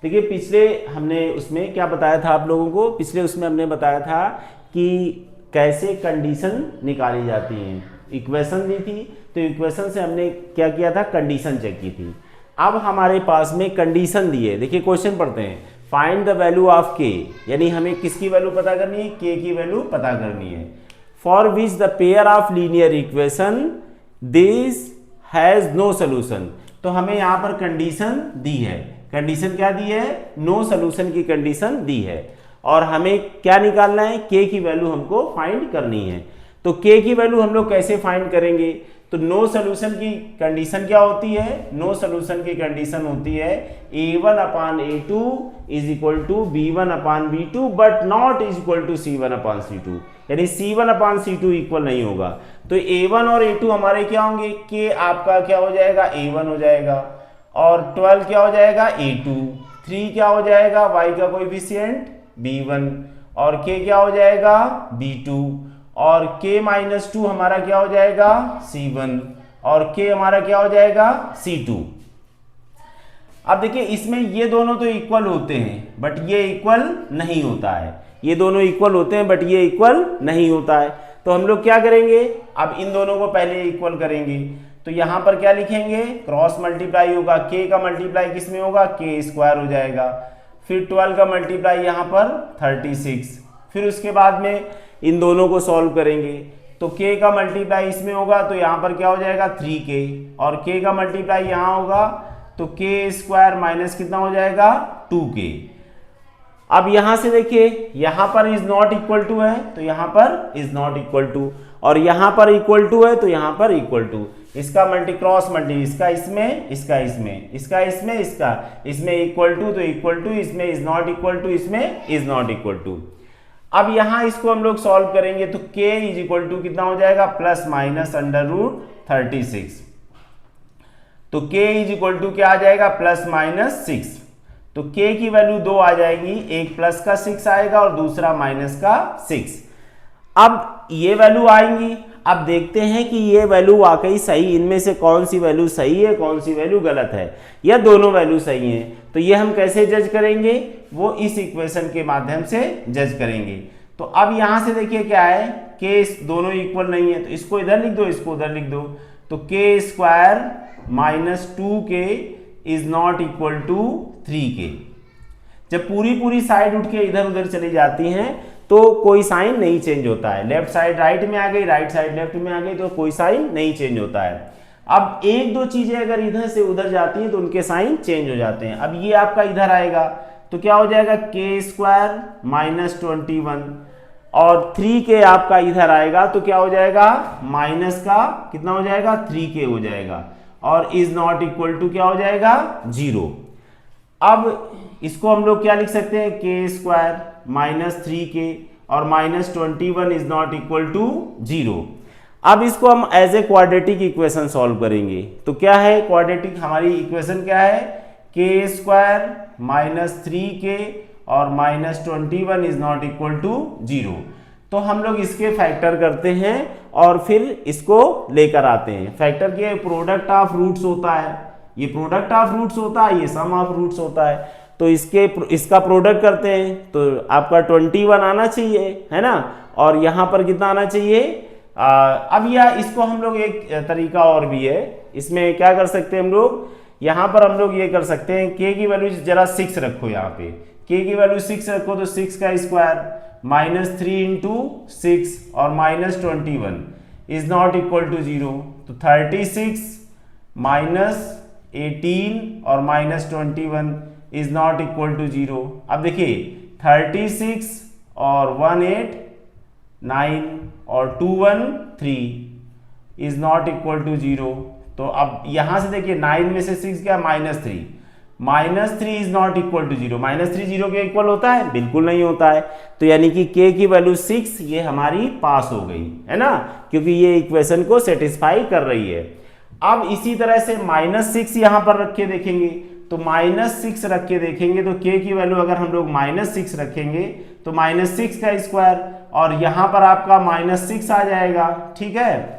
देखिए पिछले हमने उसमें क्या बताया था आप लोगों को, पिछले उसमें हमने बताया था कि कैसे कंडीशन निकाली जाती हैं। इक्वेशन दी थी तो इक्वेशन से हमने क्या किया था, कंडीशन चेक की थी। अब हमारे पास में कंडीशन दी है। देखिए क्वेश्चन पढ़ते हैं, फाइंड द वैल्यू ऑफ के, यानी हमें किसकी वैल्यू पता करनी है, के की वैल्यू पता करनी है। For which the pair of linear equation this has no solution. तो हमें यहां पर कंडीशन दी है, कंडीशन क्या दी है, नो सोल्यूशन की कंडीशन दी है, और हमें क्या निकालना है, के की वैल्यू हमको फाइंड करनी है। तो के की वैल्यू हम लोग कैसे फाइंड करेंगे, तो नो सोल्यूशन की कंडीशन क्या होती है, नो सोल्यूशन की कंडीशन होती है a1 upon a2 is equal to b1 upon b2 but not is equal to c1 upon c2, यानी c1 अपान c2 इक्वल नहीं होगा। तो a1 और a2 हमारे क्या होंगे, के आपका क्या हो जाएगा, a1 हो जाएगा, और 12 क्या हो जाएगा, a2, 3 क्या हो जाएगा, y का कोएफिशिएंट b1, और k क्या हो जाएगा, b2, और k माइनस 2 हमारा क्या हो जाएगा, c1, और k हमारा क्या हो जाएगा, c2। अब देखिए इसमें ये दोनों तो इक्वल होते हैं बट ये इक्वल नहीं होता है, ये दोनों इक्वल होते हैं बट ये इक्वल नहीं होता है। तो हम लोग क्या करेंगे, अब इन दोनों को पहले इक्वल करेंगे। तो यहां पर क्या लिखेंगे, क्रॉस मल्टीप्लाई होगा, k का मल्टीप्लाई किस में होगा, k स्क्वायर हो जाएगा, फिर 12 का मल्टीप्लाई यहां पर 36, फिर उसके बाद में इन दोनों को सॉल्व करेंगे। तो k का मल्टीप्लाई इसमें होगा तो यहां पर क्या हो जाएगा, 3k, और k का मल्टीप्लाई यहां होगा तो k स्क्वायर माइनस कितना हो जाएगा, 2k। अब यहां से देखिए यहां पर इज नॉट इक्वल टू है तो यहां पर इज नॉट इक्वल टू, और यहां पर इक्वल टू है तो यहां पर इक्वल टू। इसका मल्टी क्रॉस मल्टी, इसका इसमें, इसका इसमें, इसका इसमें, इसका इसमें इक्वल टू तो इक्वल टू, इसमें इज नॉट इक्वल टू, इसमें इज नॉट इक्वल टू। अब यहां इसको हम लोग सॉल्व करेंगे तो k इज इक्वल टू कितना हो जाएगा, प्लस माइनस अंडर रूट 36। तो k इज इक्वल टू क्या आ जाएगा, प्लस माइनस 6। तो k की वैल्यू 2 आ जाएगी, एक प्लस का 6 आएगा और दूसरा माइनस का 6। अब ये वैल्यू आएंगी, अब देखते हैं कि ये वैल्यू वाकई सही, इनमें से कौन सी वैल्यू सही है कौन सी वैल्यू गलत है, या दोनों वैल्यू सही है। तो ये हम कैसे जज करेंगे, वो इस इक्वेशन के माध्यम से जज करेंगे। तो अब यहां से देखिए क्या है, के दोनों इक्वल नहीं है तो इसको इधर लिख दो, इसको उधर लिख दो। तो K square minus 2k is not equal to 3k। जब पूरी पूरी साइड उठ के इधर उधर चली जाती हैं तो कोई साइन नहीं चेंज होता है, लेफ्ट साइड राइट में आ गई, राइट साइड लेफ्ट में आ गई तो कोई साइन नहीं चेंज होता है। अब एक दो चीजें अगर इधर से उधर जाती हैं तो उनके साइन चेंज हो जाते हैं। अब ये आपका इधर आएगा तो क्या हो जाएगा, के स्क्वायर माइनस 21, और 3k आपका इधर आएगा तो क्या हो जाएगा, माइनस का कितना हो जाएगा, 3k हो जाएगा, और इज नॉट इक्वल टू क्या हो जाएगा, 0। अब इसको हम लोग क्या लिख सकते हैं, के स्क्वायर माइनस 3k और minus 21 is not equal to 0। अब इसको हम as a quadratic equation solve करेंगे। तो क्या है क्वाड्रेटिक, हमारी इक्वेशन क्या है, के स्क्वायर माइनस 3k और minus 21 is not equal to 0। तो हम लोग इसके फैक्टर करते हैं और फिर इसको लेकर आते हैं। फैक्टर के प्रोडक्ट ऑफ रूट्स होता है, ये प्रोडक्ट ऑफ रूट्स होता है, ये सम ऑफ रूट्स होता है। तो इसका प्रोडक्ट करते हैं तो आपका 21 आना चाहिए, है ना, और यहां पर कितना आना चाहिए। अब इसको हम लोग एक तरीका और भी है, इसमें क्या कर सकते हैं हम लोग, यहां पर हम लोग ये कर सकते हैं, k की वैल्यू जरा 6 रखो, यहाँ पे k की वैल्यू 6 रखो तो 6 का स्क्वायर माइनस 3 इंटू 6 और minus 21 is not equal to 0। तो 36 माइनस 18 और minus 21 is not equal to 0। अब देखिए 36 और 1 8 9 और 2 1 3 इज नॉट इक्वल टू 0। तो अब यहां से देखिए 9 में से 6 गया, minus 3 is not equal to 0। Minus 3 0 के इक्वल होता है, बिल्कुल नहीं होता है। तो यानी कि k की वैल्यू 6 ये हमारी पास हो गई, है ना, क्योंकि ये इक्वेशन को सेटिस्फाई कर रही है। अब इसी तरह से माइनस 6 यहां पर रख के देखेंगे, तो माइनस 6 रख के देखेंगे तो k की वैल्यू अगर हम लोग माइनस 6 रखेंगे तो माइनस 6 का स्क्वायर, और यहां पर आपका माइनस 6 आ जाएगा, ठीक है।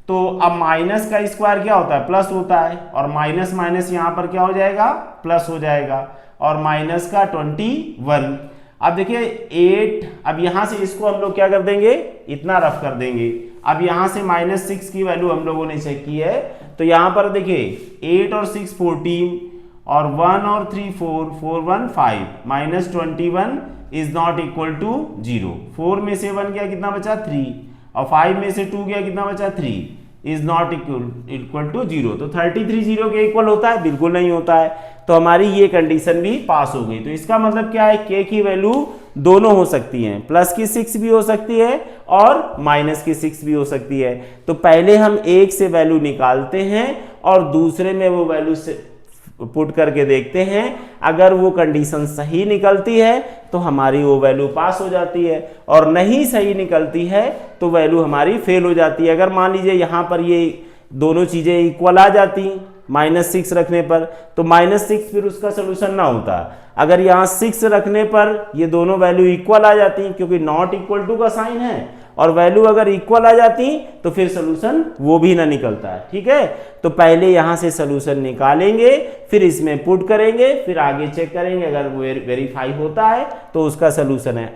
तो अब माइनस का स्क्वायर क्या होता है, प्लस होता है, और माइनस माइनस यहां पर क्या हो जाएगा, प्लस हो जाएगा, और माइनस का 21। अब देखिए 8, अब यहां से इसको हम लोग क्या कर देंगे, इतना रफ कर देंगे। अब यहां से -6 की वैल्यू हम लोगों ने चेक की है, तो यहां पर देखिए 8 और 6 14 और 1 और 3 4, 4 1 5, -21 इज नॉट इक्वल टू 0। 4 में से 1 गया कितना बचा 3, और 5 में से 2 गया कितना बचा 3, इज नॉट इक्वल टू 0। तो 33 0 के इक्वल होता है, बिल्कुल नहीं होता है। तो हमारी ये कंडीशन भी पास हो गई। तो इसका मतलब क्या है, k की वैल्यू दोनों हो सकती हैं, प्लस की 6 भी हो सकती है और माइनस की 6 भी हो सकती है। तो पहले हम एक से वैल्यू निकालते हैं और दूसरे में वो वैल्यू से पुट करके देखते हैं। अगर वो कंडीशन सही निकलती है तो हमारी वो वैल्यू पास हो जाती है, और नहीं सही निकलती है तो वैल्यू हमारी फेल हो जाती है। अगर मान लीजिए यहाँ पर ये दोनों चीज़ें इक्वल आ जाती -6 रखने पर, तो -6 फिर उसका सोल्यूशन ना होता। अगर यहाँ 6 रखने पर ये दोनों वैल्यू इक्वल आ जाती, क्योंकि नॉट इक्वल टू का साइन है, और वैल्यू अगर इक्वल आ जाती तो फिर सोल्यूशन वो भी ना निकलता है। ठीक है, तो पहले यहां से सोल्यूशन निकालेंगे, फिर इसमें पुट करेंगे, फिर आगे चेक करेंगे, अगर वो वेरीफाई होता है तो उसका सोल्यूशन है।